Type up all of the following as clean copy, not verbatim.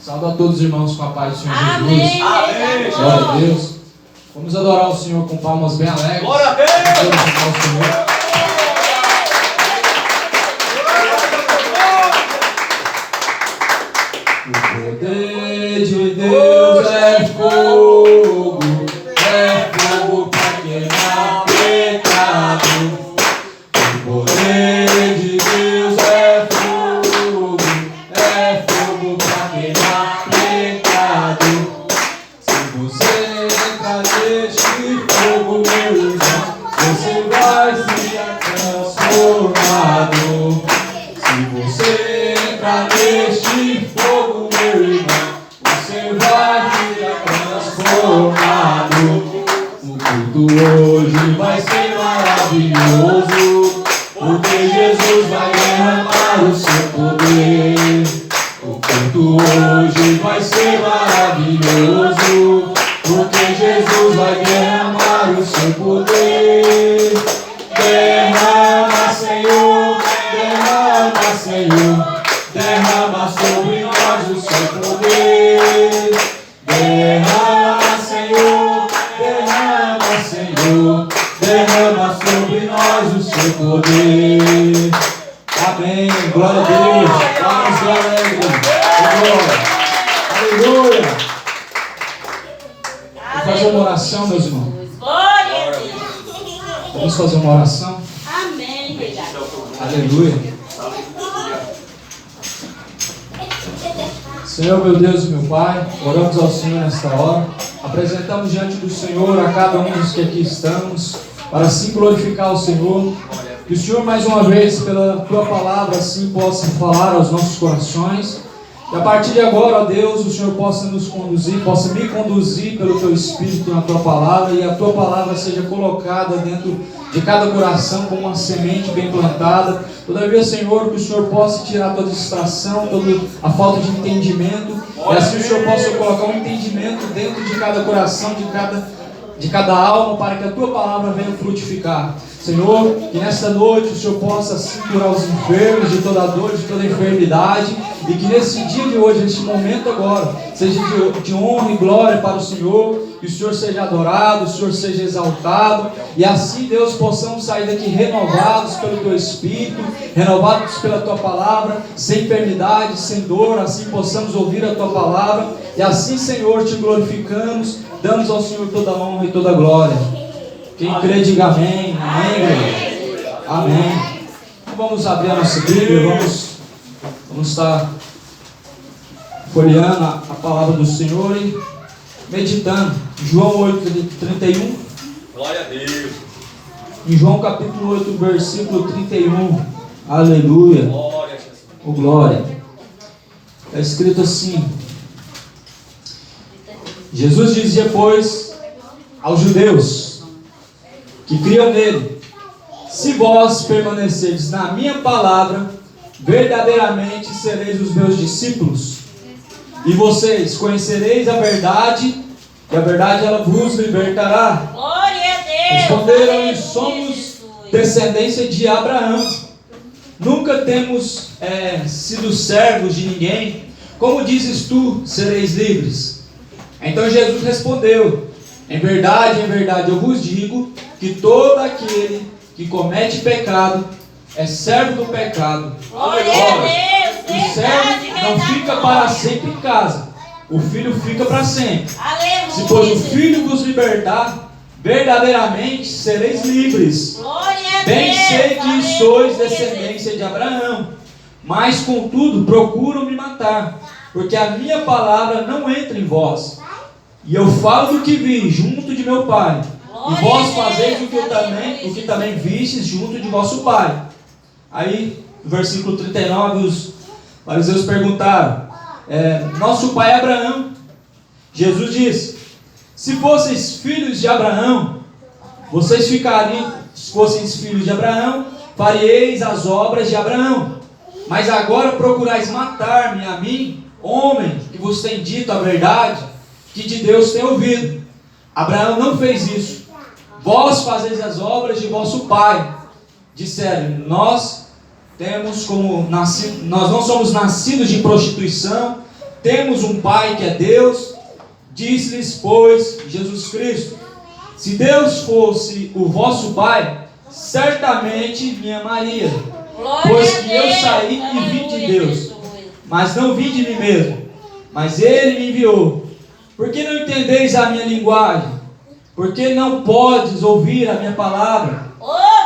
Saúdo a todos os irmãos com a paz do Senhor Amém. Jesus. Amém. Glória a Deus. Vamos adorar o Senhor com palmas bem alegres. Glória a Deus. Vamos adorar o Senhor. O poder de Deus é fogo para queimar pecado. O poder de Deus é fogo para queimar pecado. Se você entrar neste fogo, meu irmão, você vai ser transformado. Se você entrar neste fogo, meu irmão, você vai ser transformado. O culto hoje vai ser maravilhoso, porque Jesus vai derramar o seu poder. O culto hoje vai ser maravilhoso, porque Jesus vai derramar o seu poder. Derrama, Senhor, derrama, Senhor, derrama sobre nós o seu poder. Derrama, Senhor, derrama, Senhor, derrama sobre nós o seu poder. Amém. Glória a Deus. Vamos alegre. Aleluia. Vamos fazer uma oração, meus irmãos. Glória a Deus. Vamos fazer uma oração. Amém, verdade. Aleluia. Senhor, meu Deus e meu Pai, oramos ao Senhor nesta hora. Apresentamos diante do Senhor a cada um dos que aqui estamos, para assim glorificar o Senhor. Que o Senhor, mais uma vez, pela Tua palavra, assim possa falar aos nossos corações. E a partir de agora, ó Deus, o Senhor possa nos conduzir, possa me conduzir pelo Teu Espírito na Tua palavra, e a Tua palavra seja colocada dentro de cada coração como uma semente bem plantada. Todavia, Senhor, que o Senhor possa tirar toda distração, toda a falta de entendimento, e assim o Senhor possa colocar um entendimento dentro de cada coração, de cada alma, para que a Tua palavra venha frutificar. Senhor, que nesta noite o Senhor possa assim curar os enfermos de toda dor, de toda enfermidade, e que nesse dia de hoje, neste momento agora, seja de honra e glória para o Senhor, que o Senhor seja adorado, o Senhor seja exaltado, e assim, Deus, possamos sair daqui renovados pelo Teu Espírito, renovados pela Tua palavra, sem enfermidade, sem dor, assim possamos ouvir a Tua palavra, e assim, Senhor, Te glorificamos, damos ao Senhor toda a honra e toda a glória. Quem crê, diga amém. Amém. Amém. Então vamos abrir a nossa Bíblia, vamos estar folheando a palavra do Senhor e meditando. João 8:31. Glória a Deus. Em João capítulo 8, versículo 31. Aleluia. Glória a Jesus. Oh, glória. Está escrito assim: Jesus dizia, pois, aos judeus que criam nele: se vós permanecerdes na minha palavra, verdadeiramente sereis os meus discípulos, e vocês conhecereis a verdade, e a verdade ela vos libertará. Glória a Deus. Responderam-lhe: somos descendência de Abraão, nunca temos sido servos de ninguém. Como dizes tu, sereis livres? Então Jesus respondeu: em verdade, eu vos digo que todo aquele que comete pecado é servo do pecado. Glória a Deus. O servo não fica para sempre em casa, o filho fica para sempre. Aleluia. Se pois o filho vos libertar, verdadeiramente sereis livres. Glória a Deus. Bem sei que sois Aleluia. descendência de Abraão, mas contudo procuram me matar, porque a minha palavra não entra em vós. E eu falo do que vi junto de meu pai, e vós fazeis o que também vistes junto de vosso pai. Aí, no versículo 39, os fariseus perguntaram: nosso pai é Abraão. Jesus disse: se fosseis filhos de Abraão, vocês ficariam, se fosseis filhos de Abraão, faríeis as obras de Abraão. Mas agora procurais matar-me a mim, homem, que vos tem dito a verdade, que de Deus tem ouvido. Abraão não fez isso. Vós fazeis as obras de vosso pai. Disseram: nós não somos nascidos de prostituição, temos um Pai que é Deus. Disse-lhes, pois, Jesus Cristo: se Deus fosse o vosso Pai, certamente me amaria, pois que eu saí e vim de Deus, mas não vim de mim mesmo, mas Ele me enviou. Por que não entendeis a minha linguagem? Por que não podes ouvir a minha palavra?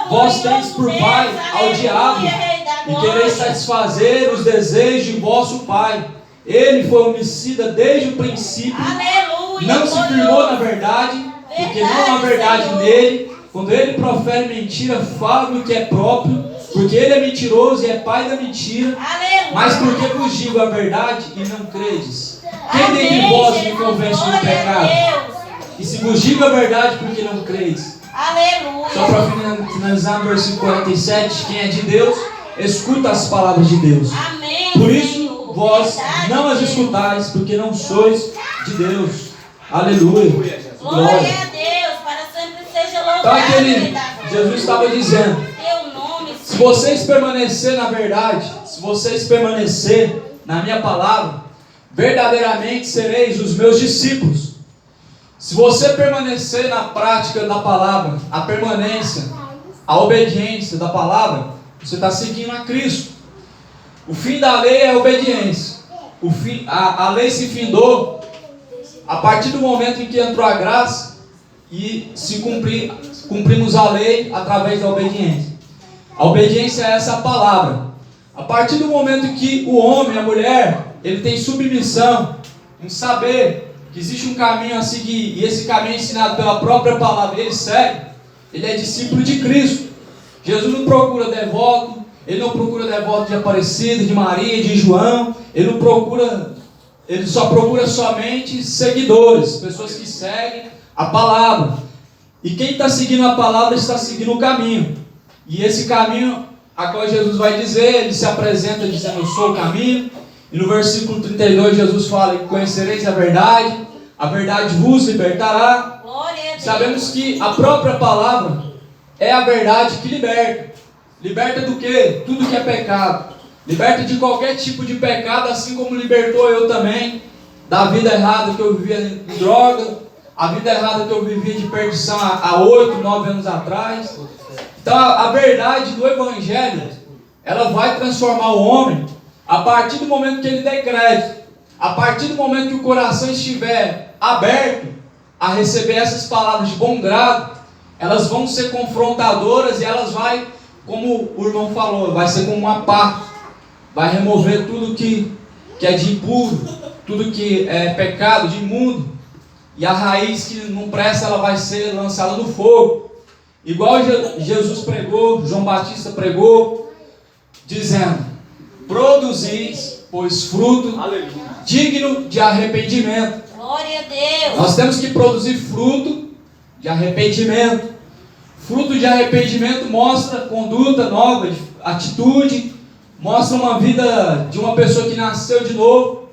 Vós tens por pai ao diabo, e quereis satisfazer os desejos de vosso pai. Ele foi homicida desde o princípio, não se firmou na verdade, porque não há verdade nele. Quando ele profere mentira, fala do que é próprio, porque ele é mentiroso e é pai da mentira. Mas porque vos digo a verdade e não credes? Quem dentre vós me convence do pecado? E se vos digo a verdade, porque não credes? Só para finalizar no versículo 47, quem é de Deus, escuta as palavras de Deus. Por isso, vós não as escutais, porque não sois de Deus. Aleluia. Glória a Deus, para sempre seja louvado. Então Jesus estava dizendo: se vocês permanecerem na verdade, se vocês permanecerem na minha palavra, verdadeiramente sereis os meus discípulos. Se você permanecer na prática da palavra, a permanência, a obediência da palavra, você está seguindo a Cristo. O fim da lei é a obediência. A lei se findou a partir do momento em que entrou a graça e cumprimos a lei através da obediência. A obediência é essa palavra. A partir do momento que o homem, a mulher, ele tem submissão, em saber que existe um caminho a seguir, e esse caminho é ensinado pela própria palavra, ele segue, ele é discípulo de Cristo. Jesus não procura devoto, ele não procura devoto de Aparecida, de Maria, de João, ele só procura somente seguidores, pessoas que seguem a palavra. E quem está seguindo a palavra está seguindo o caminho. E esse caminho, a qual Jesus vai dizer, ele se apresenta dizendo: eu sou o caminho. E no versículo 32 Jesus fala: conhecereis a verdade vos libertará. Sabemos que a própria palavra é a verdade que liberta. Liberta do quê? Tudo que é pecado. Liberta de qualquer tipo de pecado, assim como libertou eu também da vida errada que eu vivia em droga, a vida errada que eu vivia de perdição há 8, 9 anos atrás. Então a verdade do Evangelho, ela vai transformar o homem a partir do momento que ele der crédito, a partir do momento que o coração estiver aberto a receber essas palavras de bom grado. Elas vão ser confrontadoras e elas vai, como o irmão falou, vai ser como uma pá, vai remover tudo que é de impuro, tudo que é pecado, de imundo, e a raiz que não presta, ela vai ser lançada no fogo, igual Jesus pregou, João Batista pregou, dizendo: produzis, pois, fruto digno de arrependimento. Glória a Deus. Nós temos que produzir fruto de arrependimento. Fruto de arrependimento mostra conduta nova, atitude, mostra uma vida de uma pessoa que nasceu de novo.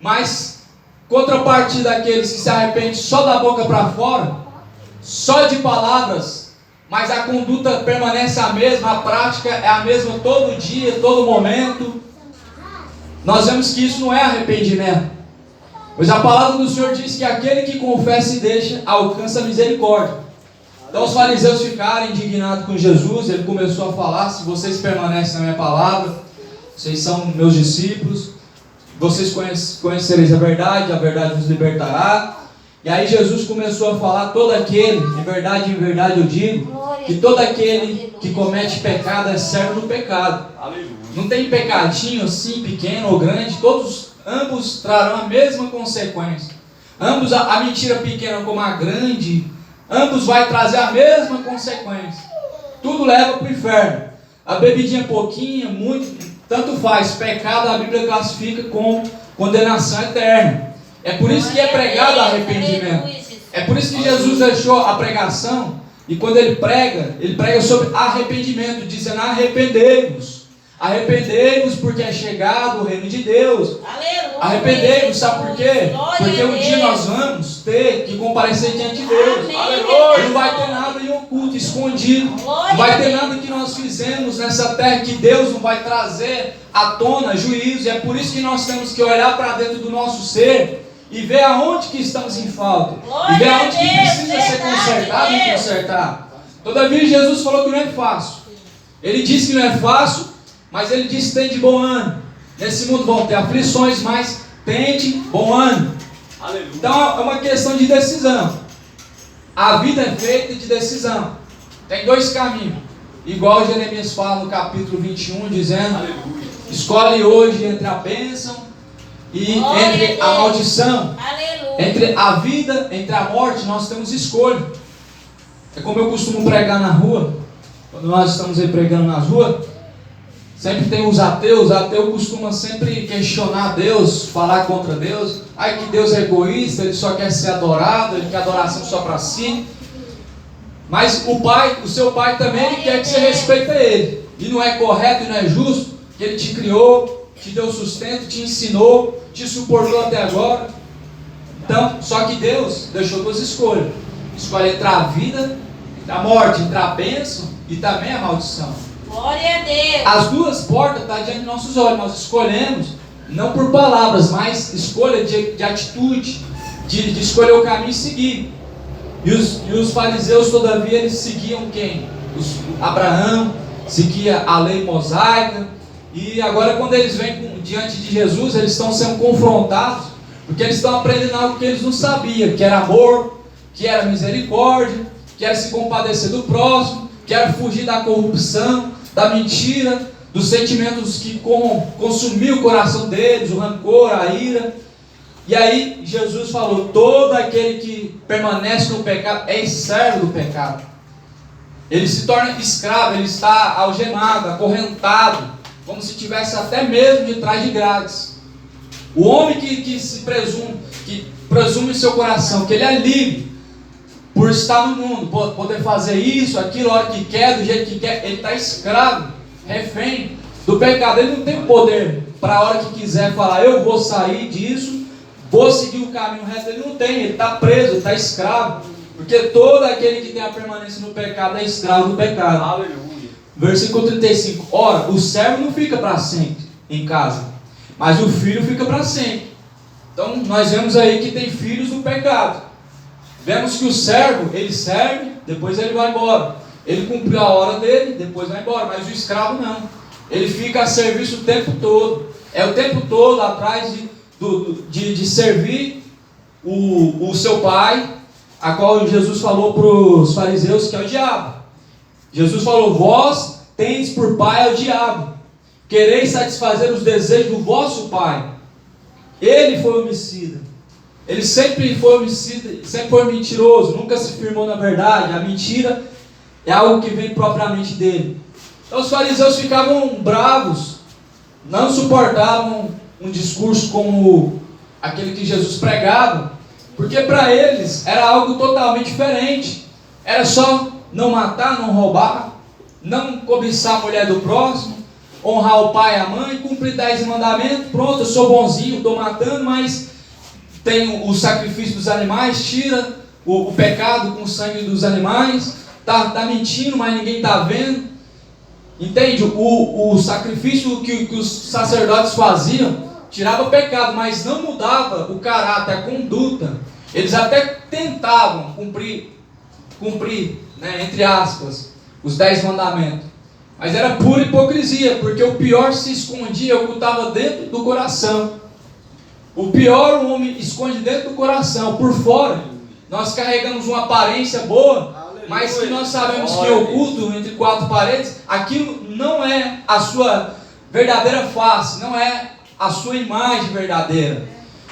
Mas, contrapartida daqueles que se arrependem só da boca para fora, só de palavras, mas a conduta permanece a mesma, a prática é a mesma todo dia, todo momento, nós vemos que isso não é arrependimento. Pois a palavra do Senhor diz que aquele que confessa e deixa, alcança a misericórdia. Então os fariseus ficaram indignados com Jesus. Ele começou a falar: se vocês permanecem na minha palavra, vocês são meus discípulos, vocês conhecereis a verdade vos libertará. E aí Jesus começou a falar: todo aquele, em verdade eu digo, que todo aquele que comete pecado é servo do pecado. Aleluia. Não tem pecadinho assim, pequeno ou grande, ambos trarão a mesma consequência. Ambos, a mentira pequena como a grande, ambos vai trazer a mesma consequência. Tudo leva para o inferno. A bebidinha pouquinha, muito, tanto faz. Pecado a Bíblia classifica com condenação eterna. É por isso que é pregado arrependimento. É por isso que Jesus deixou a pregação, e quando ele prega sobre arrependimento, dizendo: arrependei-vos. Arrependei-vos, porque é chegado o reino de Deus. Arrependei-vos, sabe por quê? Porque um dia nós vamos ter que comparecer diante de Deus. Aleluia. Não vai ter nada em oculto, escondido. Não vai ter nada que nós fizemos nessa terra que Deus não vai trazer à tona juízo, e é por isso que nós temos que olhar para dentro do nosso ser e ver aonde que estamos em falta, e ver aonde que precisa ser consertado e consertar. Todavia Jesus falou que não é fácil. Ele disse que não é fácil, mas ele disse: tem de bom ânimo. Nesse mundo vão ter aflições, mas tem de bom ânimo. Aleluia. Então é uma questão de decisão. A vida é feita de decisão. Tem dois caminhos, igual Jeremias fala no capítulo 21, dizendo: aleluia, escolhe hoje entre a bênção e entre a maldição. Aleluia. Entre a vida, entre a morte, nós temos escolha. É como eu costumo pregar na rua. Quando nós estamos aí pregando nas ruas, sempre tem os ateus. O ateu costuma sempre questionar Deus, falar contra Deus. Ai, que Deus é egoísta, ele só quer ser adorado, ele quer adoração só para si. Mas o seu pai também, ele quer que você respeite ele. E não é correto e não é justo que ele te criou, te deu sustento, te ensinou, te suportou até agora. Então, só que Deus deixou duas escolhas. Escolhe entre a vida, entre a morte, entre a bênção e também a maldição. Glória a Deus. As duas portas estão diante de nossos olhos. Nós escolhemos, não por palavras, mas escolha de atitude, de escolher o caminho e seguir. E os fariseus, todavia, eles seguiam quem? Abraão, seguia a lei mosaica. E agora, quando eles vêm diante de Jesus, eles estão sendo confrontados, porque eles estão aprendendo algo que eles não sabiam, que era amor, que era misericórdia, que era se compadecer do próximo, que era fugir da corrupção, da mentira, dos sentimentos que consumiam o coração deles, o rancor, a ira. E aí Jesus falou: todo aquele que permanece no pecado é servo do pecado. Ele se torna escravo, ele está algemado, acorrentado, como se estivesse até mesmo de trás de grades. O homem que presume em seu coração que ele é livre por estar no mundo, poder fazer isso, aquilo, a hora que quer, do jeito que quer, ele está escravo, refém do pecado. Ele não tem poder para a hora que quiser falar: eu vou sair disso, vou seguir o caminho reto. Ele não tem, ele está preso, ele está escravo, porque todo aquele que tem a permanência no pecado é escravo do pecado. Aleluia. Versículo 35. Ora, o servo não fica para sempre em casa, mas o filho fica para sempre. Então nós vemos aí que tem filhos do pecado. Vemos que o servo, ele serve, depois ele vai embora. Ele cumpriu a hora dele, depois vai embora. Mas o escravo não. Ele fica a serviço o tempo todo. É o tempo todo atrás de servir o seu pai, a qual Jesus falou para os fariseus que é o diabo. Jesus falou: vós tendes por pai o diabo, quereis satisfazer os desejos do vosso pai. Ele foi homicida. Ele sempre foi homicida, sempre foi mentiroso, nunca se firmou na verdade. A mentira é algo que vem propriamente dele. Então os fariseus ficavam bravos, não suportavam um discurso como aquele que Jesus pregava, porque para eles era algo totalmente diferente. Era só não matar, não roubar, não cobiçar a mulher do próximo, honrar o pai e a mãe, cumprir 10 mandamentos. Pronto, eu sou bonzinho, estou matando, mas tem o sacrifício dos animais, tira o pecado com o sangue dos animais, está mentindo, mas ninguém está vendo. Entende? O sacrifício que os sacerdotes faziam tirava o pecado, mas não mudava o caráter, a conduta. Eles até tentavam cumprir, né, entre aspas, os 10 mandamentos. Mas era pura hipocrisia, porque o pior se escondia, ocultava dentro do coração. O pior o homem esconde dentro do coração. Por fora, nós carregamos uma aparência boa, mas que nós sabemos que é oculto entre 4 paredes, aquilo não é a sua verdadeira face, não é a sua imagem verdadeira.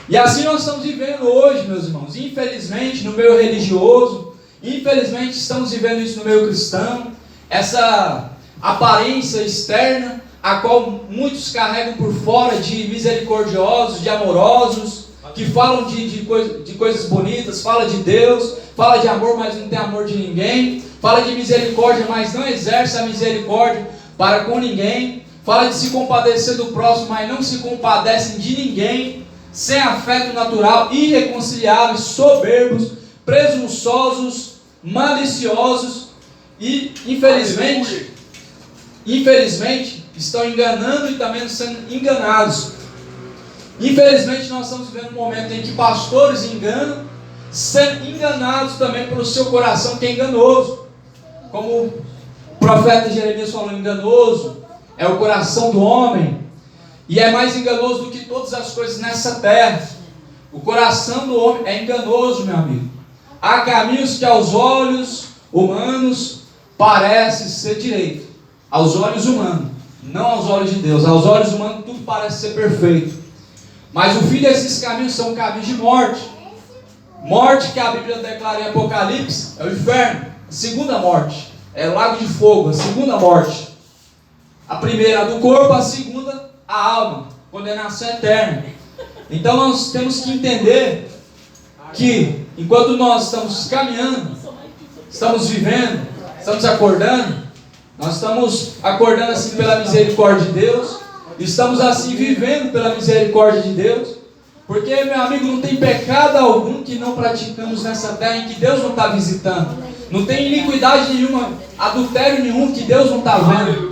E assim nós estamos vivendo hoje, meus irmãos. Infelizmente, no meio religioso, infelizmente estamos vivendo isso no meio cristão, essa aparência externa, a qual muitos carregam por fora de misericordiosos, de amorosos, que falam de coisas bonitas, fala de Deus, fala de amor, mas não tem amor de ninguém, fala de misericórdia, mas não exerce a misericórdia para com ninguém, fala de se compadecer do próximo, mas não se compadecem de ninguém, sem afeto natural, irreconciliáveis, soberbos, presunçosos, maliciosos e, infelizmente, estão enganando e também sendo enganados. Infelizmente nós estamos vivendo um momento em que pastores enganam, sendo enganados também pelo seu coração, que é enganoso. Como o profeta Jeremias falou, enganoso é o coração do homem, e é mais enganoso do que todas as coisas nessa terra. O coração do homem é enganoso, meu amigo. Há caminhos que aos olhos humanos parece ser direito, aos olhos humanos, não aos olhos de Deus. Aos olhos humanos tudo parece ser perfeito, mas o fim desses caminhos são caminhos de morte. Morte que a Bíblia declara em Apocalipse é o inferno. A segunda morte é o lago de fogo, a segunda morte. A primeira do corpo, a segunda a alma, condenação eterna. Então nós temos que entender que enquanto nós estamos caminhando, estamos vivendo, estamos acordando, nós estamos acordando assim pela misericórdia de Deus, estamos assim vivendo pela misericórdia de Deus, porque, meu amigo, não tem pecado algum que não praticamos nessa terra em que Deus não está visitando. Não tem iniquidade nenhuma, adultério nenhum que Deus não está vendo.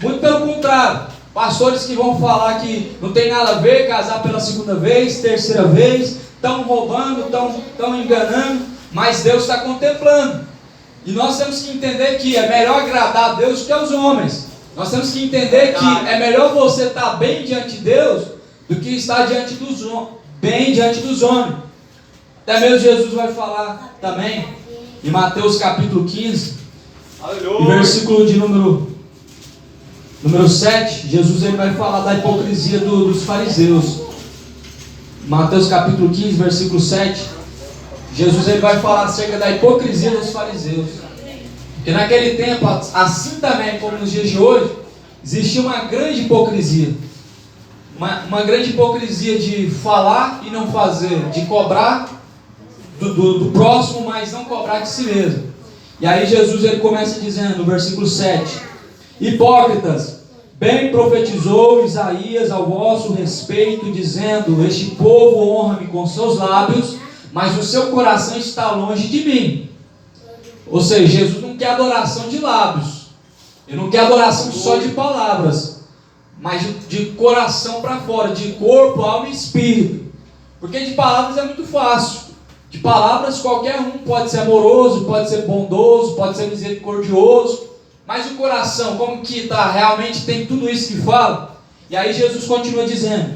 Muito pelo contrário, pastores que vão falar que não tem nada a ver, casar pela segunda vez, terceira vez, estão roubando, estão enganando, mas Deus está contemplando. E nós temos que entender que é melhor agradar a Deus que aos homens. Nós temos que entender que é melhor você estar bem diante de Deus do que estar bem diante dos homens. Até mesmo Jesus vai falar também em Mateus capítulo 15, e versículo de número 7, Jesus ele vai falar da hipocrisia dos fariseus. Mateus capítulo 15, versículo 7, Jesus ele vai falar acerca da hipocrisia dos fariseus. Porque naquele tempo, assim também como nos dias de hoje, existia uma grande hipocrisia. Uma grande hipocrisia de falar e não fazer, de cobrar do próximo, mas não cobrar de si mesmo. E aí Jesus ele começa dizendo no versículo 7: Hipócritas, bem profetizou Isaías ao vosso respeito, dizendo: Este povo honra-me com seus lábios, mas o seu coração está longe de mim. Ou seja, Jesus não quer adoração de lábios, ele não quer adoração só de palavras, mas de coração para fora, de corpo, alma e espírito. Porque de palavras é muito fácil. De palavras qualquer um pode ser amoroso, pode ser bondoso, pode ser misericordioso. Mas o coração, como que está? Realmente tem tudo isso que fala? E aí Jesus continua dizendo: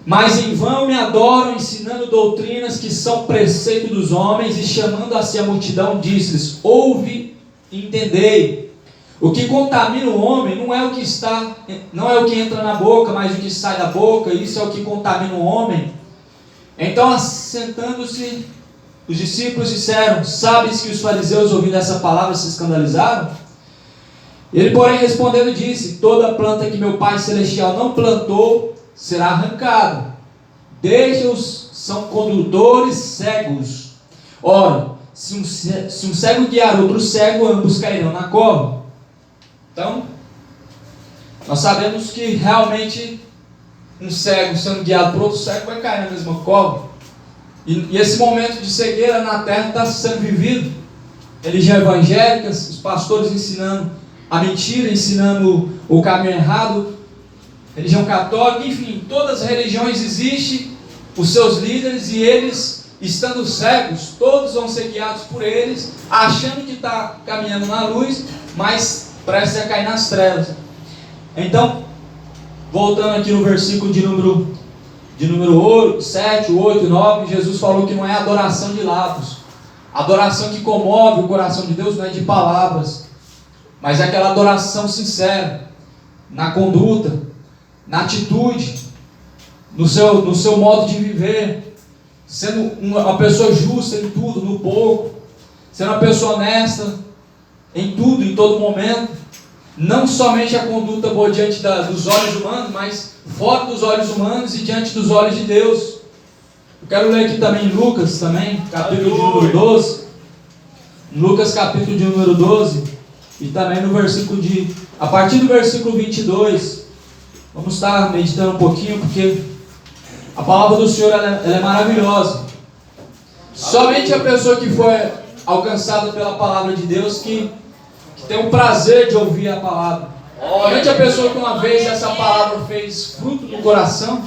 Mas em vão me adoram, ensinando doutrinas que são preceito dos homens, e chamando a si a multidão, disse-lhes: Ouve e entendei. O que contamina o homem não é o que entra na boca, mas o que sai da boca. Isso é o que contamina o homem. Então, assentando-se, os discípulos disseram: Sabes que os fariseus, ouvindo essa palavra, se escandalizaram? Ele, porém, respondendo, disse: Toda planta que meu Pai Celestial não plantou será arrancada. Deixa-os, são condutores cegos. Ora, se um cego guiar outro cego, ambos cairão na cova. Então, nós sabemos que realmente um cego sendo guiado por outro cego vai cair na mesma cova. E esse momento de cegueira na terra está sendo vivido. Religião evangélica, os pastores ensinando a mentira, ensinando o caminho errado. Religião católica, enfim, todas as religiões existem, os seus líderes, e eles, estando cegos, todos vão ser guiados por eles, achando que está caminhando na luz, mas prestes a cair nas trevas. Então, voltando aqui no versículo de número 8, 7, 8 e 9, Jesus falou que não é adoração de lábios. A adoração que comove o coração de Deus não é de palavras, mas é aquela adoração sincera, na conduta, na atitude, no seu modo de viver, sendo uma pessoa justa em tudo, no pouco, sendo uma pessoa honesta em tudo, em todo momento. Não somente a conduta boa diante dos olhos humanos, mas fora dos olhos humanos e diante dos olhos de Deus. Eu quero ler aqui também Lucas, capítulo de número 12. Lucas, capítulo de número 12, e também no versículo a partir do versículo 22. Vamos estar meditando um pouquinho, porque a palavra do Senhor ela é maravilhosa. Somente a pessoa que foi alcançada pela palavra de Deus que que tem o prazer de ouvir a palavra. Somente a pessoa que uma vez essa palavra fez fruto no coração,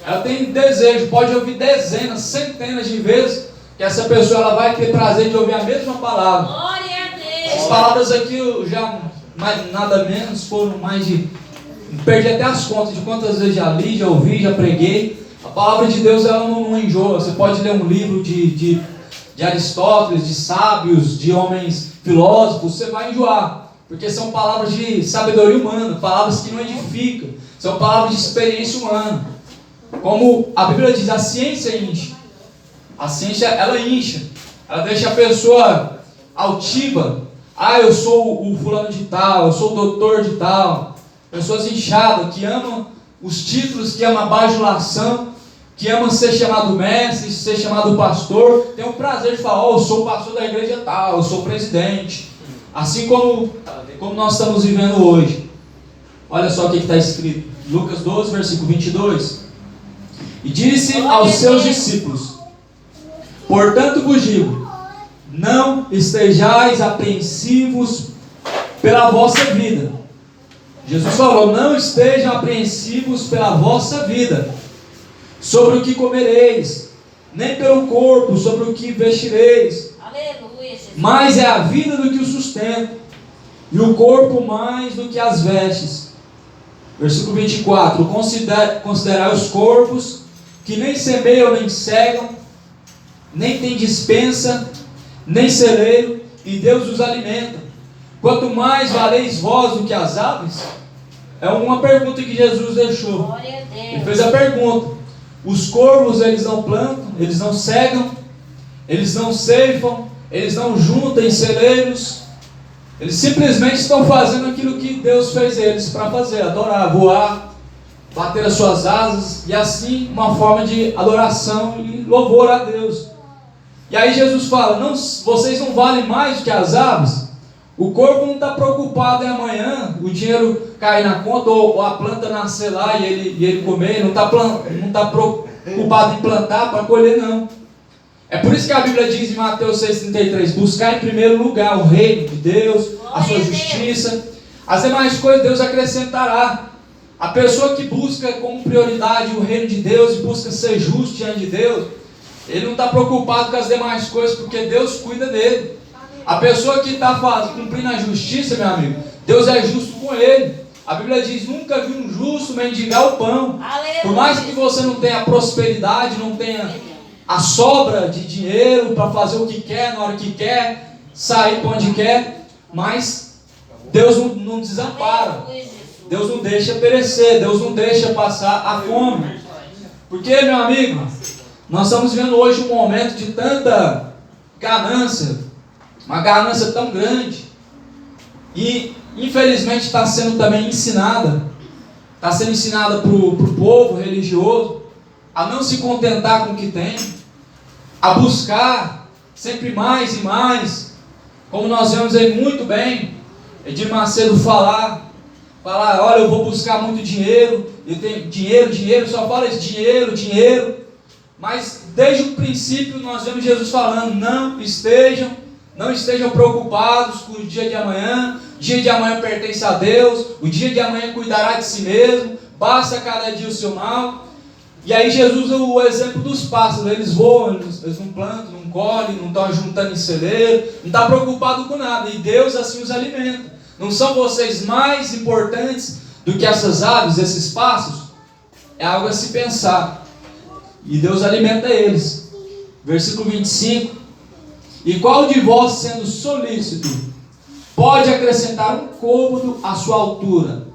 ela tem desejo, pode ouvir dezenas, centenas de vezes, que essa pessoa ela vai ter prazer de ouvir a mesma palavra. Glória a Deus. As palavras aqui eu já, nada menos, foram mais de... Perdi até as contas de quantas vezes já li, já ouvi, já preguei. A palavra de Deus ela não enjoa. Você pode ler um livro de Aristóteles, de sábios, de homens filósofos, você vai enjoar. Porque são palavras de sabedoria humana, palavras que não edificam. São palavras de experiência humana. Como a Bíblia diz, a ciência incha. A ciência, ela incha. Ela deixa a pessoa altiva. Ah, eu sou o fulano de tal, eu sou o doutor de tal. Pessoas inchadas, que amam os títulos, que amam a bajulação, que amam ser chamado mestre, ser chamado pastor. Tem o prazer de falar, eu sou o pastor da igreja tal, eu sou o presidente. Assim como nós estamos vivendo hoje. Olha só o que está escrito. Lucas 12, versículo 22. E disse aos seus discípulos: portanto vos digo, não estejais apreensivos pela vossa vida. Jesus falou, não estejam apreensivos pela vossa vida, sobre o que comereis, nem pelo corpo, sobre o que vestireis. Aleluia, Jesus. Mais é a vida do que o sustento, e o corpo mais do que as vestes. Versículo 24. Considerai os corpos, que nem semeiam, nem cegam, nem tem dispensa, nem celeiro, e Deus os alimenta. Quanto mais valeis vós do que as aves? É uma pergunta que Jesus deixou. Glória a Deus. Ele fez a pergunta. Os corvos, eles não plantam, eles não cegam, eles não ceifam, eles não juntam em celeiros. Eles simplesmente estão fazendo aquilo que Deus fez eles para fazer: adorar, voar, bater as suas asas, e assim uma forma de adoração e louvor a Deus. E aí Jesus fala, não, vocês não valem mais do que as aves? O corpo não está preocupado em amanhã, o dinheiro cair na conta, ou a planta nascer lá e ele comer, não está preocupado em plantar para colher, não. É por isso que a Bíblia diz em Mateus 6,33, buscar em primeiro lugar o reino de Deus, a sua justiça, as demais coisas Deus acrescentará. A pessoa que busca como prioridade o reino de Deus e busca ser justo diante de Deus, ele não está preocupado com as demais coisas, porque Deus cuida dele. A pessoa que está cumprindo a justiça, meu amigo, Deus é justo com ele. A Bíblia diz, nunca vi um justo mendigar o pão. Aleluia. Por mais que você não tenha prosperidade, não tenha a sobra de dinheiro para fazer o que quer, na hora que quer, sair para onde quer, mas Deus não desampara. Deus não deixa perecer, Deus não deixa passar a fome. Porque, meu amigo, nós estamos vivendo hoje um momento de tanta ganância, uma ganância tão grande, e infelizmente está sendo também ensinada para o povo religioso a não se contentar com o que tem, a buscar sempre mais e mais, como nós vemos aí muito bem Edir Macedo falar, olha, eu vou buscar muito dinheiro, eu tenho dinheiro, só fala isso, dinheiro, mas desde o princípio nós vemos Jesus falando, não estejam preocupados com o dia de amanhã. O dia de amanhã pertence a Deus. O dia de amanhã cuidará de si mesmo. Basta cada dia o seu mal. E aí Jesus usa o exemplo dos pássaros. Eles voam, eles não plantam, não colhem, não estão juntando em celeiro, não estão preocupados com nada. E Deus assim os alimenta. Não são vocês mais importantes do que essas aves, esses pássaros? É algo a se pensar. E Deus alimenta eles. Versículo 25. E qual de vós, sendo solícito, pode acrescentar um côvado à sua altura?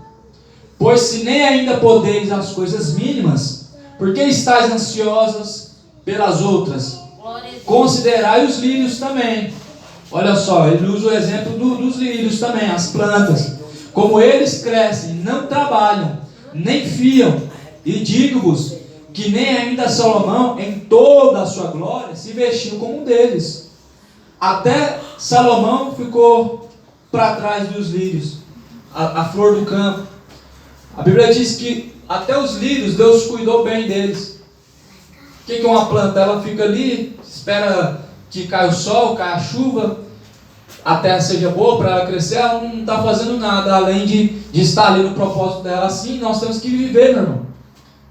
Pois se nem ainda podeis as coisas mínimas, por que estáis ansiosas pelas outras? Considerai os lírios também. Olha só, ele usa o exemplo dos lírios também, as plantas. Como eles crescem, não trabalham, nem fiam. E digo-vos que nem ainda Salomão, em toda a sua glória, se vestiu como um deles. Até Salomão ficou para trás dos lírios, a flor do campo. A Bíblia diz que até os lírios, Deus cuidou bem deles. O que é uma planta? Ela fica ali, espera que caia o sol, caia a chuva. a terra seja boa, para ela crescer, ela não está fazendo nada além de estar ali no propósito dela. Assim, nós temos que viver, meu irmão.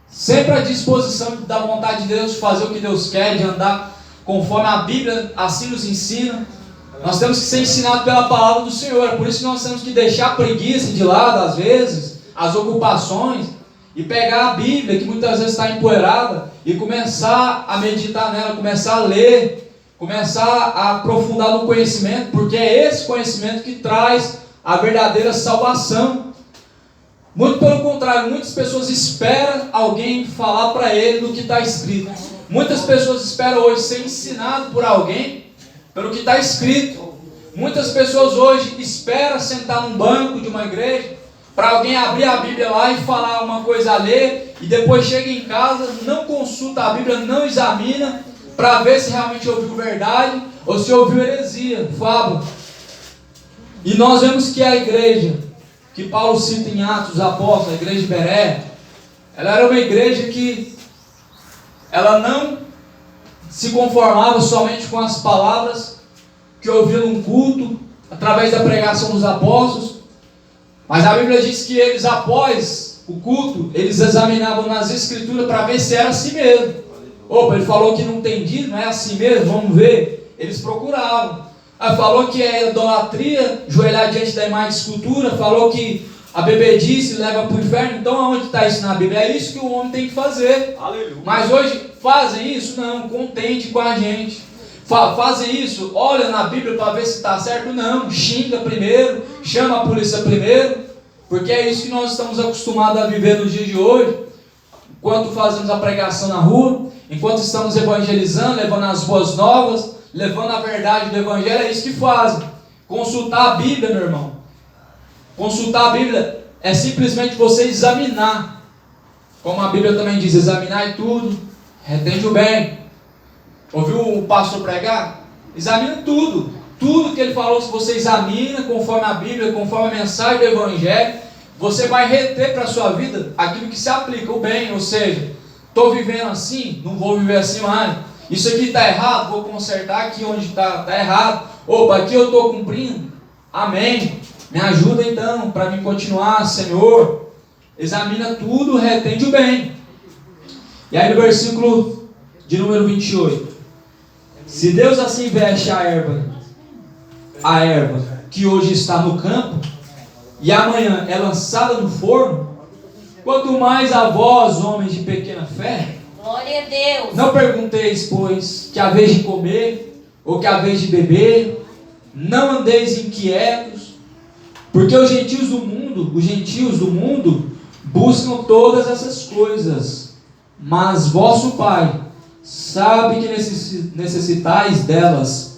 Sempre à disposição da vontade de Deus, de fazer o que Deus quer, de andar conforme a Bíblia assim nos ensina. Nós temos que ser ensinados pela palavra do Senhor. É por isso que nós temos que deixar a preguiça de lado, às vezes, as ocupações, e pegar a Bíblia, que muitas vezes está empoeirada, e começar a meditar nela, começar a ler, começar a aprofundar no conhecimento, porque é esse conhecimento que traz a verdadeira salvação. Muito pelo contrário, muitas pessoas esperam alguém falar para ele do que está escrito. Muitas pessoas esperam hoje ser ensinado por alguém pelo que está escrito. Muitas pessoas hoje esperam sentar num banco de uma igreja para alguém abrir a Bíblia lá e falar uma coisa a ler, e depois chega em casa, não consulta a Bíblia, não examina para ver se realmente ouviu verdade ou se ouviu heresia, fábula. E nós vemos que a igreja que Paulo cita em Atos dos Apóstolos, a igreja de Bereia, ela era uma igreja que ela não se conformava somente com as palavras que ouviam num culto, através da pregação dos apóstolos, mas a Bíblia diz que eles, após o culto, eles examinavam nas escrituras para ver se era assim mesmo. Opa, ele falou que não entendi, não é assim mesmo, vamos ver. Eles procuravam. Falou que é idolatria, joelhar diante da imagem de escultura, falou que a bebedice leva para o inferno. Então aonde está isso na Bíblia? É isso que o homem tem que fazer. Aleluia. Mas hoje fazem isso? Não, contente com a gente. Fazem isso, olha na Bíblia para ver se está certo? Não, xinga primeiro, chama a polícia primeiro, porque é isso que nós estamos acostumados a viver nos dias de hoje. Enquanto fazemos a pregação na rua, enquanto estamos evangelizando, levando as boas novas, levando a verdade do Evangelho, é isso que fazem. Consultar a Bíblia, meu irmão. Consultar a Bíblia é simplesmente você examinar. Como a Bíblia também diz, examinar tudo, retende o bem. Ouviu o pastor pregar? Examina tudo. Tudo que ele falou, se você examina conforme a Bíblia, conforme a mensagem do Evangelho, você vai reter para a sua vida aquilo que se aplica, o bem. Ou seja, estou vivendo assim, não vou viver assim mais. Isso aqui está errado, vou consertar aqui onde está errado. Opa, aqui eu estou cumprindo. Amém. Me ajuda então para mim continuar, Senhor. Examina tudo, retende o bem. E aí no versículo de número 28. Se Deus assim veste a erva que hoje está no campo, e amanhã é lançada no forno, quanto mais a vós, homens de pequena fé, glória a Deus. Não pergunteis, pois, que a vez de comer, ou que a vez de beber, não andeis inquietos, porque os gentios do mundo buscam todas essas coisas, mas vosso Pai sabe que necessitais delas.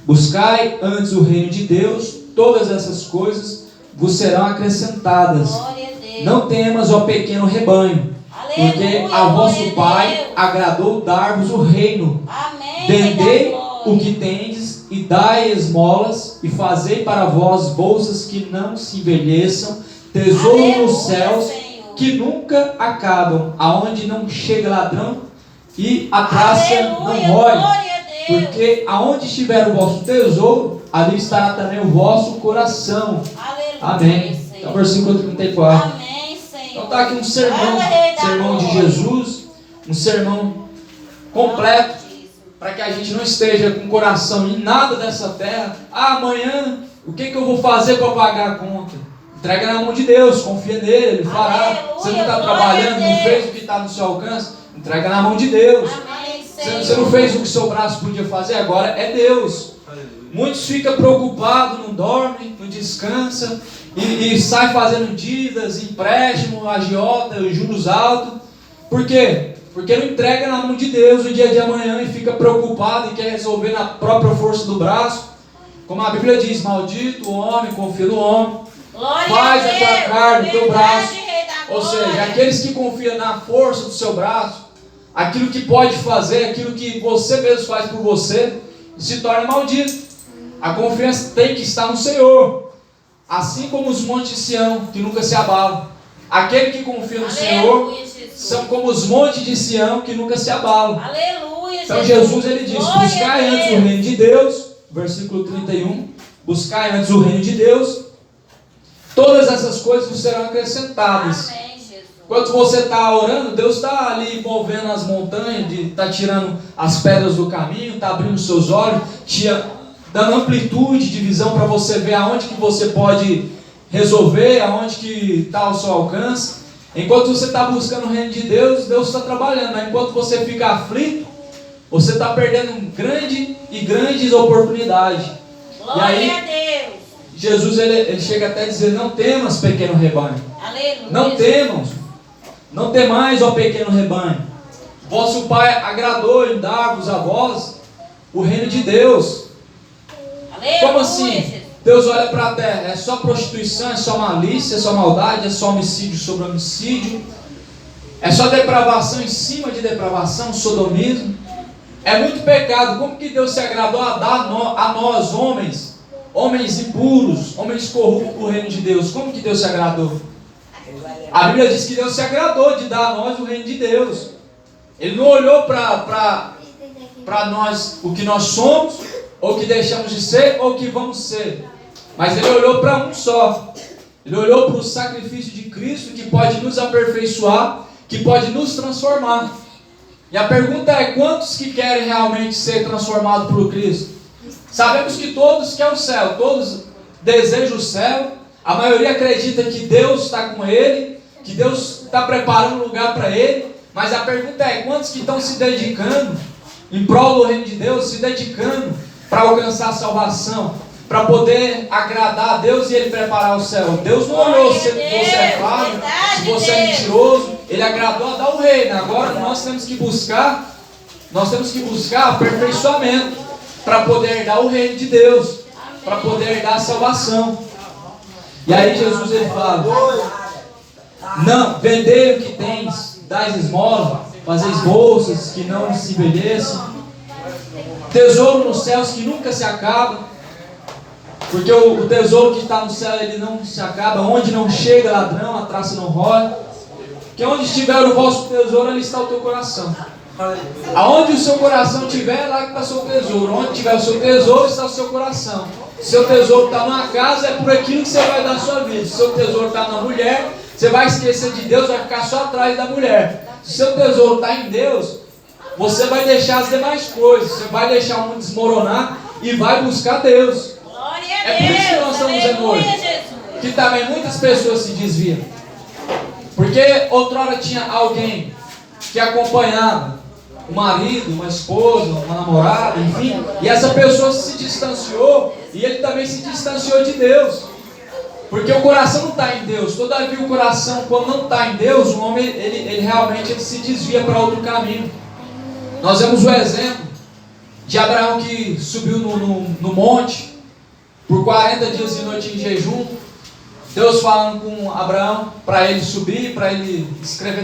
Buscai antes o reino de Deus, todas essas coisas vos serão acrescentadas. Glória a Deus. Não temas, ó pequeno rebanho, Aleluia, porque a vosso Pai Deus agradou dar-vos o reino. Amém. Vendei o que tendes e dai esmolas, e fazei para vós bolsas que não se envelheçam, tesouro Aleluia, nos céus, Senhor, que nunca acabam, aonde não chega ladrão e a traça não morre. Porque aonde estiver o vosso tesouro, ali estará também o vosso coração. Aleluia, Amém. Senhor. Então, versículo 34. Amém, Senhor. Então está aqui um sermão de Jesus, um sermão completo, para que a gente não esteja com o coração em nada dessa terra. Amanhã, o que eu vou fazer para pagar a conta? Entrega na mão de Deus, confia nele, Ele fará. Aleluia, Você não está trabalhando, não fez o que está no seu alcance, entrega na mão de Deus. Amém, Senhor. Você não fez o que seu braço podia fazer, agora é Deus. Muitos ficam preocupados, não dormem, não descansam, e sai fazendo dívidas, empréstimo, agiota, juros altos. Por quê? Porque não entrega na mão de Deus o dia de amanhã e fica preocupado e quer resolver na própria força do braço. Como a Bíblia diz, maldito o homem, confia no homem. Glória Faz a a tua Deus, carne, o teu verdade, braço. Rei da Ou glória. seja, aqueles que confiam na força do seu braço, aquilo que pode fazer, aquilo que você mesmo faz por você, se torna maldito. A confiança tem que estar no Senhor. Assim como os montes de Sião, que nunca se abalam. Aquele que confia no Senhor Aleluia, Jesus. são como os montes de Sião, que nunca se abalam. Aleluia, Então Jesus ele diz, Glória buscai a antes Deus. o reino de Deus, versículo 31, buscai antes o reino de Deus, todas essas coisas vos serão acrescentadas. Amém, Jesus. Enquanto você está orando, Deus está ali movendo as montanhas, está tirando as pedras do caminho, está abrindo seus olhos, dando amplitude de visão para você ver aonde que você pode resolver, aonde que está ao seu alcance. Enquanto você está buscando o reino de Deus, Deus está trabalhando. Enquanto você fica aflito, você está perdendo grandes oportunidades. Glória E aí, a Deus. Jesus ele chega até a dizer: não temas, pequeno rebanho. Aleluia. Não temam, não temais, ó pequeno rebanho. Vosso Pai agradou em dar-vos a vós o reino de Deus. Aleluia. Como assim? Deus olha para a terra, é só prostituição, é só malícia, é só maldade, é só homicídio sobre homicídio, é só depravação em cima de depravação, sodomismo. É muito pecado. Como que Deus se agradou a dar a nós, homens impuros, homens corruptos, o reino de Deus? Como que Deus se agradou? A Bíblia diz que Deus se agradou de dar a nós o reino de Deus. Ele não olhou para nós o que nós somos, ou que deixamos de ser, ou que vamos ser. Mas Ele olhou para um só. Ele olhou para o sacrifício de Cristo, que pode nos aperfeiçoar, que pode nos transformar. E a pergunta é: quantos que querem realmente ser transformados por Cristo? Sabemos que todos querem o céu, todos desejam o céu. A maioria acredita que Deus está com ele, que Deus está preparando um lugar para ele. Mas a pergunta é: quantos que estão se dedicando em prol do reino de Deus, se dedicando para alcançar a salvação, para poder agradar a Deus e Ele preparar o céu? Deus não olhou se você é falho, se você é mentiroso. Ele agradou a dar o reino. Agora nós temos que buscar aperfeiçoamento para poder dar o reino de Deus, para poder dar a salvação. E aí Jesus ele fala: não, vendei o que tens, dais esmola, fazeis bolsas que não se envelheçam, tesouro nos céus que nunca se acaba, porque o tesouro que está no céu ele não se acaba. Onde não chega ladrão, a traça não rola. Que onde estiver o vosso tesouro, ali está o teu coração. Aonde o seu coração estiver, lá que está o seu tesouro. Onde tiver o seu tesouro, está o seu coração. Se seu tesouro está numa casa, é por aquilo que você vai dar a sua vida. Se seu tesouro está na mulher, você vai esquecer de Deus, vai ficar só atrás da mulher. Se seu tesouro está em Deus, você vai deixar as demais coisas, você vai deixar o mundo desmoronar e vai buscar Deus. Glória a É por isso que nós estamos dizendo hoje que também muitas pessoas se desviam. Porque outrora tinha alguém que acompanhava o marido, uma esposa, uma namorada, enfim, e essa pessoa se distanciou e ele também se distanciou de Deus. Porque o coração não está em Deus. Todavia o coração, quando não está em Deus, o homem ele realmente se desvia para outro caminho. Nós vemos o exemplo de Abraão, que subiu no monte por 40 dias e noite em jejum. Deus falando com Abraão para ele subir, para ele escrever